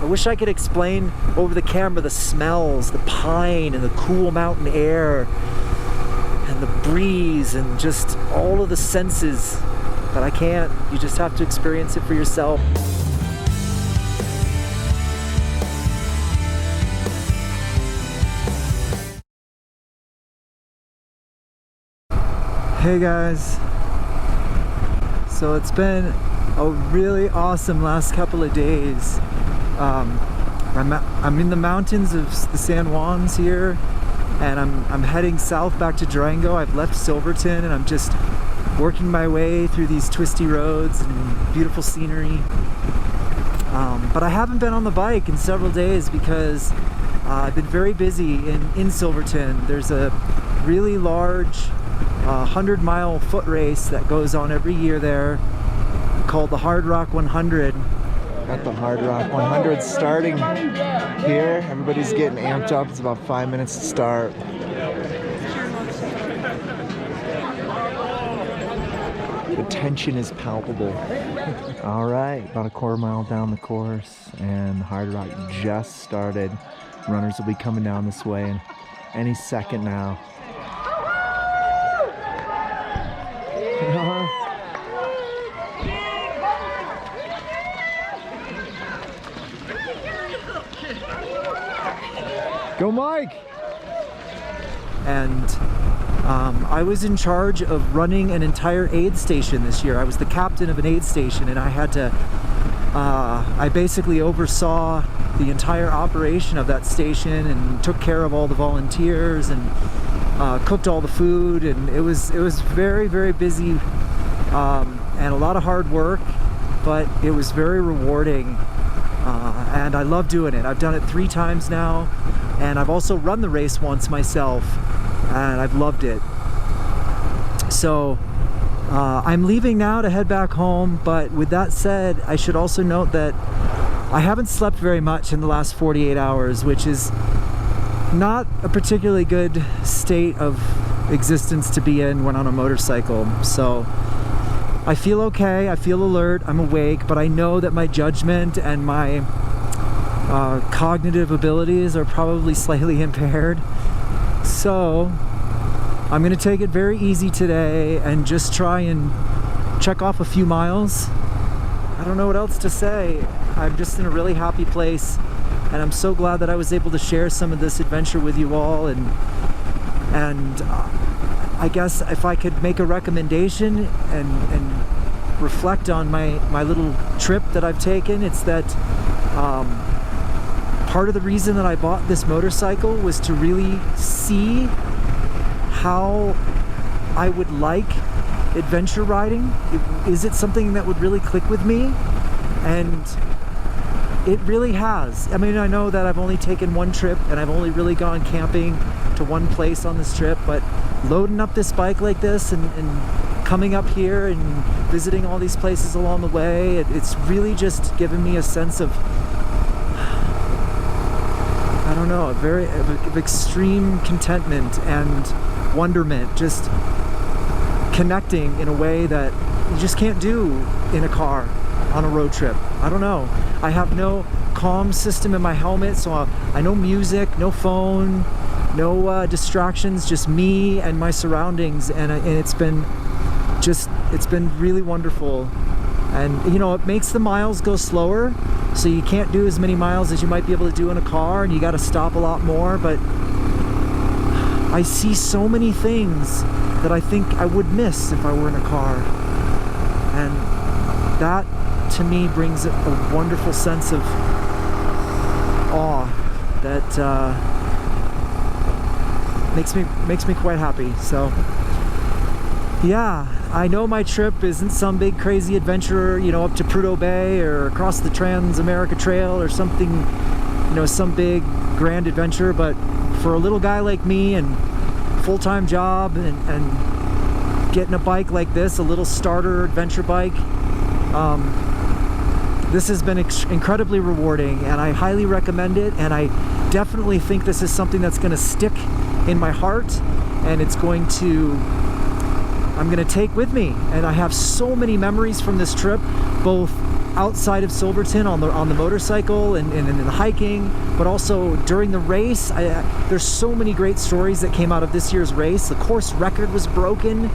wish I could explain over the camera the smells, the pine and the cool mountain air and the breeze and just all of the senses, but I can't. You just have to experience it for yourself. Hey guys, so it's been a really awesome last couple of days. I'm in the mountains of the San Juans here, and I'm heading south back to Durango. I've left Silverton and I'm just working my way through these twisty roads and beautiful scenery. But I haven't been on the bike in several days because I've been very busy in Silverton. There's a really large 100-mile foot race that goes on every year there called the Hardrock 100. Got the Hardrock 100 starting here. Everybody's getting amped up. It's about 5 minutes to start. The tension is palpable. All right, about a quarter mile down the course, and the Hardrock just started. Runners will be coming down this way in any second now. Go Mike! And I was in charge of running an entire aid station this year. I was the captain of an aid station, and I had to, I basically oversaw the entire operation of that station and took care of all the volunteers and cooked all the food, and it was very, very busy and a lot of hard work, but it was very rewarding, and I love doing it. I've done it 3 times now, and I've also run the race once myself, and I've loved it. So I'm leaving now to head back home, but with that said, I should also note that I haven't slept very much in the last 48 hours, which is not a particularly good state of existence to be in when on a motorcycle. So I feel okay, I feel alert, I'm awake, but I know that my judgment and my cognitive abilities are probably slightly impaired. So I'm gonna take it very easy today and just try and check off a few miles. I don't know what else to say. I'm just in a really happy place, and I'm so glad that I was able to share some of this adventure with you all. And I guess if I could make a recommendation and reflect on my little trip that I've taken, it's that part of the reason that I bought this motorcycle was to really see how I would like adventure riding. Is it something that would really click with me? And it really has. I mean, I know that I've only taken one trip and I've only really gone camping to one place on this trip, but loading up this bike like this and coming up here and visiting all these places along the way, it's really just given me a sense of, I don't know, of extreme contentment and wonderment, just connecting in a way that you just can't do in a car on a road trip. I don't know. I have no comm system in my helmet, so I no music, no phone, no distractions, just me and my surroundings, and it's been really wonderful. And you know, it makes the miles go slower, so you can't do as many miles as you might be able to do in a car, and you got to stop a lot more. But I see so many things that I think I would miss if I were in a car, and that to me brings a wonderful sense of awe that makes me quite happy. So yeah, I know my trip isn't some big crazy adventure, you know, up to Prudhoe Bay or across the Trans-America Trail or something, you know, some big grand adventure, but for a little guy like me and full-time job and getting a bike like this, a little starter adventure bike, this has been incredibly rewarding, and I highly recommend it. And I definitely think this is something that's going to stick in my heart, and it's going to, I'm going to take with me. And I have so many memories from this trip, both outside of Silverton on the motorcycle and the hiking, but also during the race. There's so many great stories that came out of this year's race. The course record was broken.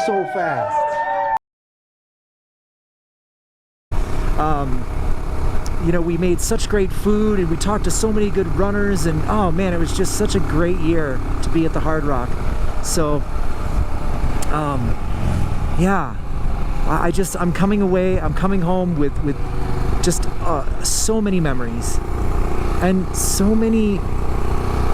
So fast. You know, we made such great food and we talked to so many good runners, and oh man, it was just such a great year to be at the Hardrock. So yeah, I'm coming away, I'm coming home with just so many memories and so many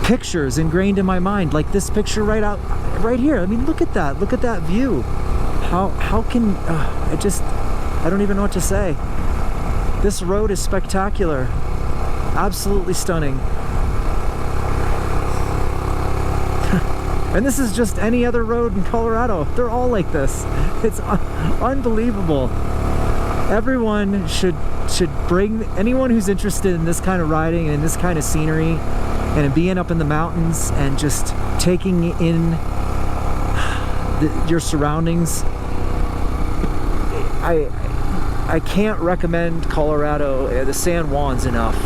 pictures ingrained in my mind, like this picture right here. I mean, look at that view. How can I don't even know what to say. This road is spectacular, absolutely stunning. And this is just any other road in Colorado. They're all like this. It's unbelievable. Everyone should bring, anyone who's interested in this kind of riding and in this kind of scenery and in being up in the mountains and just taking in your surroundings. I can't recommend Colorado, the San Juans, enough.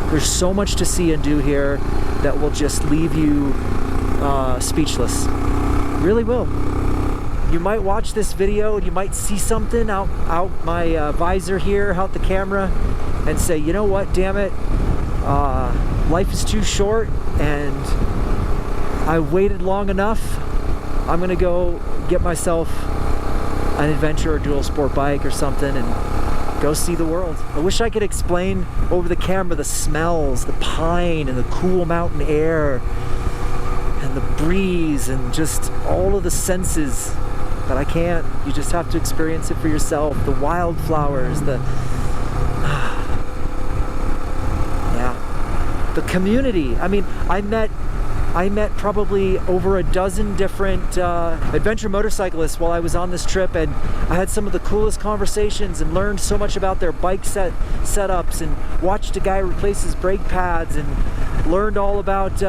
There's so much to see and do here that will just leave you speechless. Really will. You might watch this video and you might see something out my visor here, out the camera, and say, you know what, damn it, life is too short and I waited long enough. I'm gonna go get myself an adventure or dual sport bike or something and go see the world. I wish I could explain over the camera the smells, the pine and the cool mountain air and the breeze and just all of the senses, but I can't. You just have to experience it for yourself. The wildflowers, yeah, the community. I mean, I met probably over a dozen different adventure motorcyclists while I was on this trip, and I had some of the coolest conversations and learned so much about their bike setups and watched a guy replace his brake pads and learned all about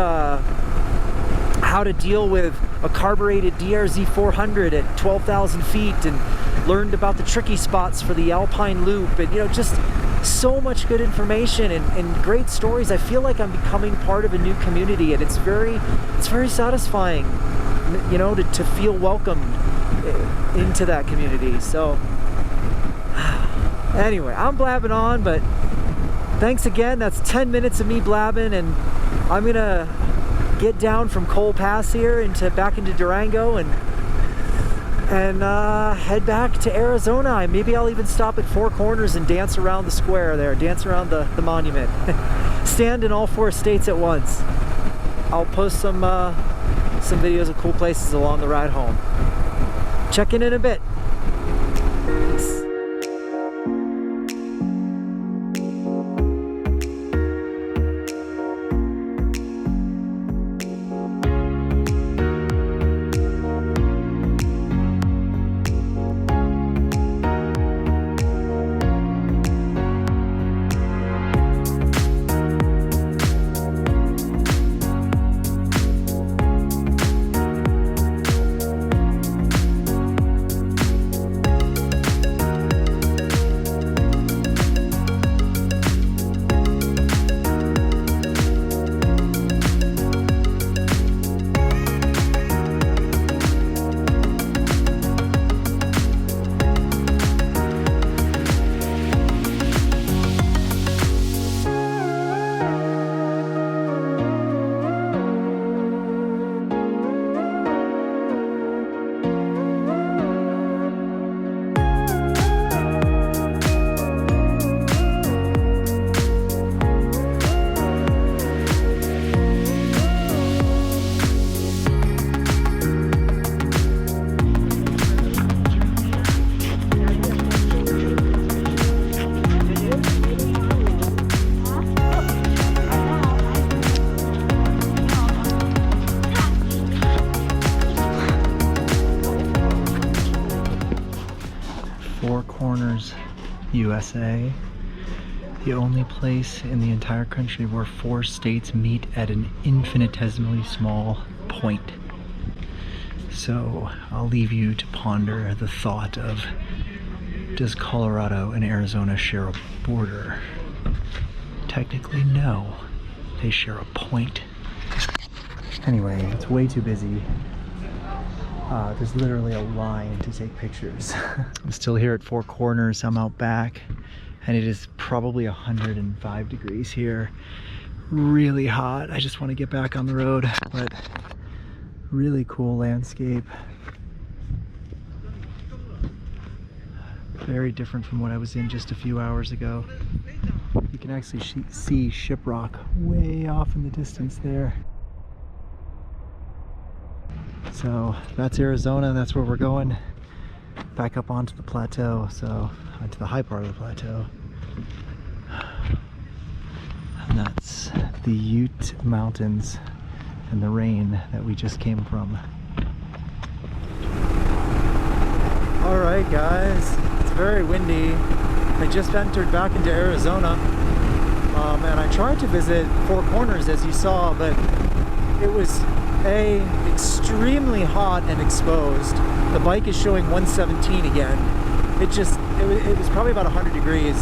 how to deal with a carbureted DRZ 400 at 12,000 feet, and learned about the tricky spots for the Alpine Loop, and you know, just so much good information and great stories. I feel like I'm becoming part of a new community, and it's very satisfying, you know, to feel welcomed into that community. So anyway, I'm blabbing on, but thanks again. That's 10 minutes of me blabbing, and I'm gonna get down from Cole Pass here back into Durango and head back to Arizona. Maybe I'll even stop at Four Corners and dance around the square there, dance around the monument. Stand in all 4 states at once. I'll post some videos of cool places along the ride home. Check in a bit. Peace. USA. The only place in the entire country where 4 states meet at an infinitesimally small point. So I'll leave you to ponder the thought of, does Colorado and Arizona share a border? Technically, no. They share a point. Anyway, it's way too busy. There's literally a line to take pictures. I'm still here at Four Corners. I'm out back, and it is probably 105 degrees here. Really hot. I just want to get back on the road, but really cool landscape. Very different from what I was in just a few hours ago. You can actually see Shiprock way off in the distance there. So that's Arizona, that's where we're going. Back up onto the plateau, so onto the high part of the plateau. And that's the Ute Mountains and the rain that we just came from. Alright guys, it's very windy. I just entered back into Arizona, and I tried to visit Four Corners as you saw, but it was extremely hot and exposed. The bike is showing 117 again. It was probably about 100 degrees.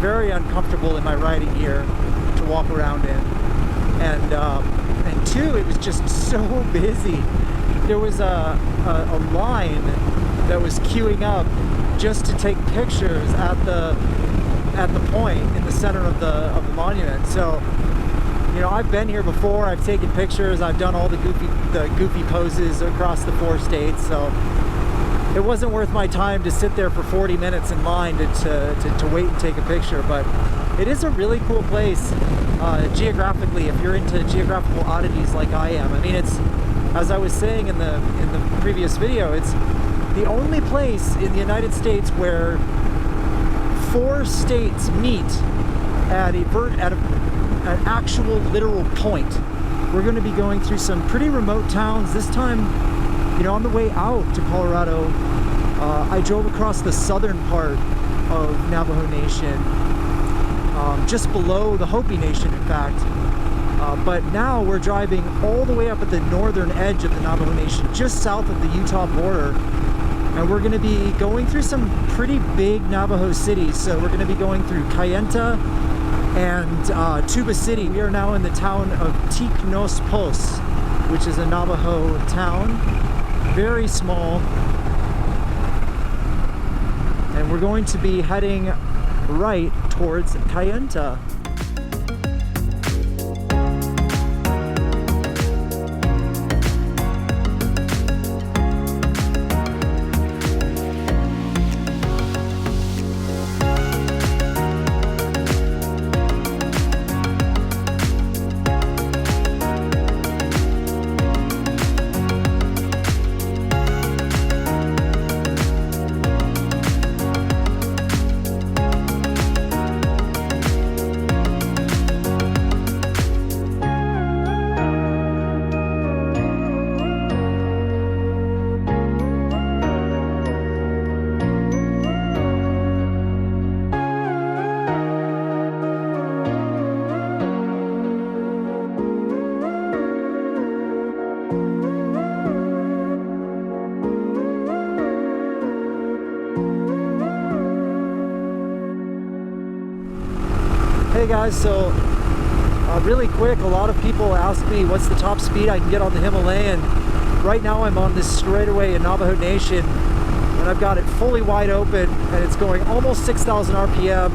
Very uncomfortable in my riding gear to walk around in. And two, it was just so busy. There was a line that was queuing up just to take pictures at the point in the center of the monument. So, you know, I've been here before, I've taken pictures, I've done all the goofy poses across the 4 states, so it wasn't worth my time to sit there for 40 minutes in line to wait and take a picture. But it is a really cool place geographically, if you're into geographical oddities like I am. I mean, it's, as I was saying in the previous video, it's the only place in the United States where 4 states meet at an actual literal point. We're going to be going through some pretty remote towns. This time, you know, on the way out to Colorado, I drove across the southern part of Navajo Nation, just below the Hopi Nation, in fact. But now we're driving all the way up at the northern edge of the Navajo Nation, just south of the Utah border. And we're going to be going through some pretty big Navajo cities. So we're going to be going through Kayenta and Tuba City. We are now in the town of Tiknospos, which is a Navajo town. Very small. And we're going to be heading right towards Kayenta. Hey guys, so really quick, a lot of people ask me what's the top speed I can get on the Himalayan. Right now I'm on this straightaway in Navajo Nation, and I've got it fully wide open, and it's going almost 6,000 RPM,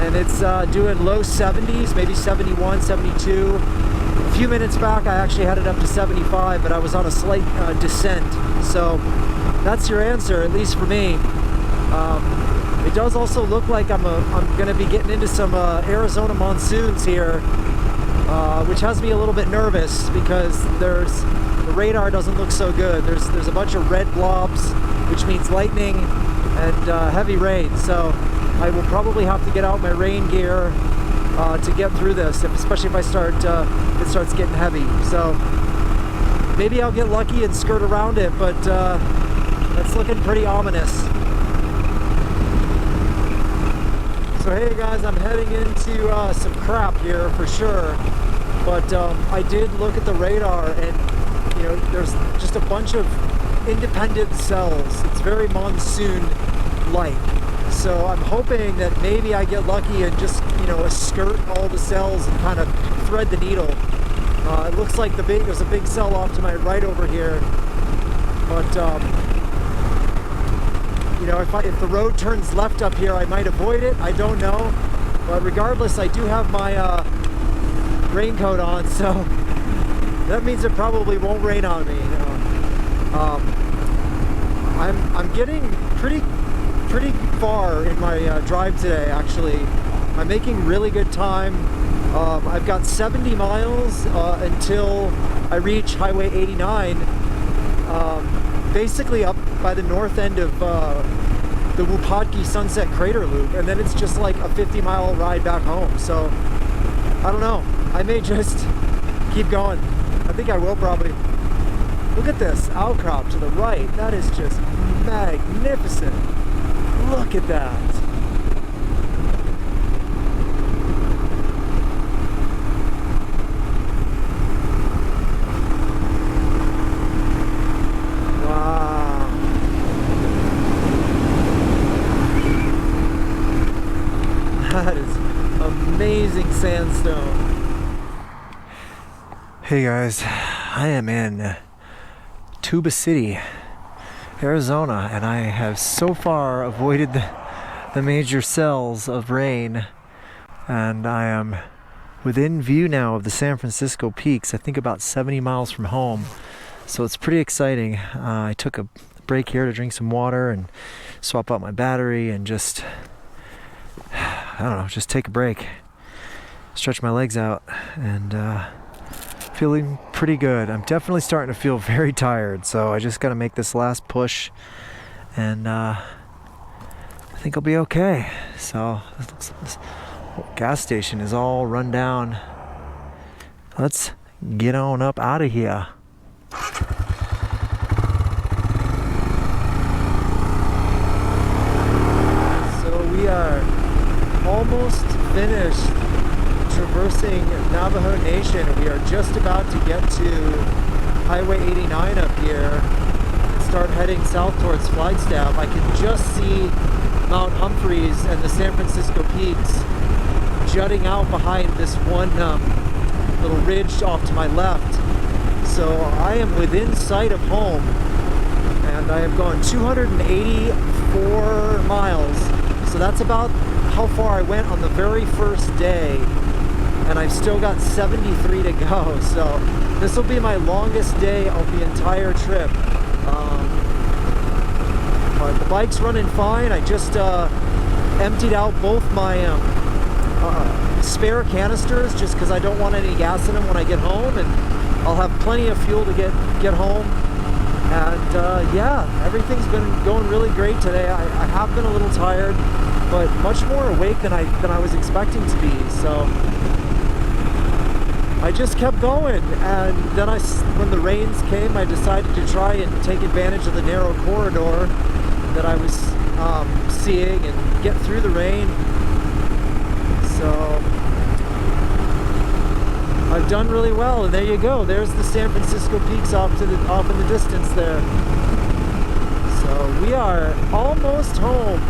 and it's doing low 70s, maybe 71, 72. A few minutes back I actually had it up to 75, but I was on a slight descent. So that's your answer, at least for me. It does also look like I'm going to be getting into some Arizona monsoons here, which has me a little bit nervous because the radar doesn't look so good. There's a bunch of red blobs, which means lightning and heavy rain. So I will probably have to get out my rain gear to get through this, especially if it starts getting heavy. So maybe I'll get lucky and skirt around it, but that's looking pretty ominous. So hey guys, I'm heading into some crap here for sure, but I did look at the radar, and you know, there's just a bunch of independent cells. It's very monsoon-like, so I'm hoping that maybe I get lucky and just, you know, skirt all the cells and kind of thread the needle. It looks like there's a big cell off to my right over here, but you know, if the road turns left up here, I might avoid it. I don't know, but regardless, I do have my raincoat on, so that means it probably won't rain on me. You know? I'm getting pretty far in my drive today. Actually, I'm making really good time. I've got 70 miles until I reach Highway 89. Basically up by the north end of the Wupatki Sunset Crater Loop, and then it's just like a 50-mile ride back home. So I don't know, I may just keep going. I think I will probably. Look at this outcrop to the right. That is just magnificent. Look at that. That is amazing sandstone. Hey guys, I am in Tuba City, Arizona, and I have so far avoided the major cells of rain, and I am within view now of the San Francisco peaks. I think about 70 miles from home, so it's pretty exciting. I took a break here to drink some water and swap out my battery and just, I don't know, just take a break, stretch my legs out, and feeling pretty good. I'm definitely starting to feel very tired, so I just got to make this last push, and I think I'll be okay. So this gas station is all run down. Let's get on up out of here. So we are almost finished traversing Navajo Nation. We are just about to get to Highway 89 up here and start heading south towards Flagstaff. I can just see Mount Humphreys and the San Francisco peaks jutting out behind this one little ridge off to my left. So I am within sight of home, and I have gone 284 miles. So that's about how far I went on the very first day, and I've still got 73 to go. So this will be my longest day of the entire trip. But the bike's running fine. I just emptied out both my spare canisters just because I don't want any gas in them when I get home, and I'll have plenty of fuel to get home. And yeah, everything's been going really great today. I have been a little tired, but much more awake than I was expecting to be. So I just kept going, and then when the rains came, I decided to try and take advantage of the narrow corridor that I was seeing and get through the rain. So I've done really well, and there you go. There's the San Francisco peaks off in the distance there. So we are almost home.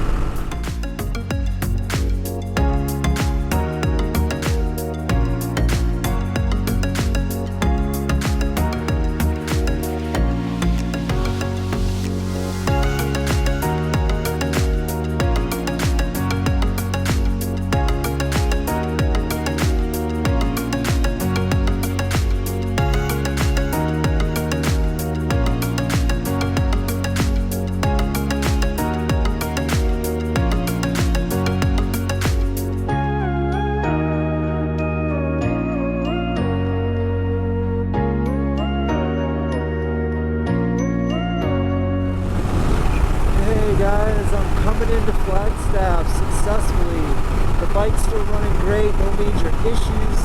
Guys, I'm coming into Flagstaff successfully. The bike's still running great, no major issues.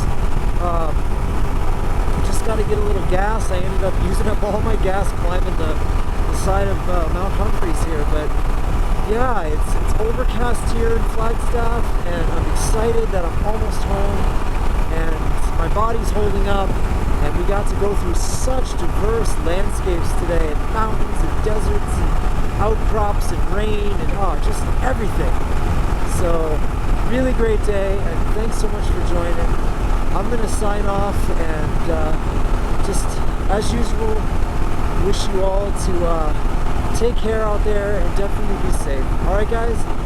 Just got to get a little gas. I ended up using up all my gas climbing the side of Mount Humphreys here, but yeah, it's overcast here in Flagstaff, and I'm excited that I'm almost home, and my body's holding up, and we got to go through such diverse landscapes today, and mountains and deserts and outcrops and rain and just everything. So really great day, and thanks so much for joining. I'm gonna sign off, and just as usual, wish you all to take care out there and definitely be safe. All right, guys?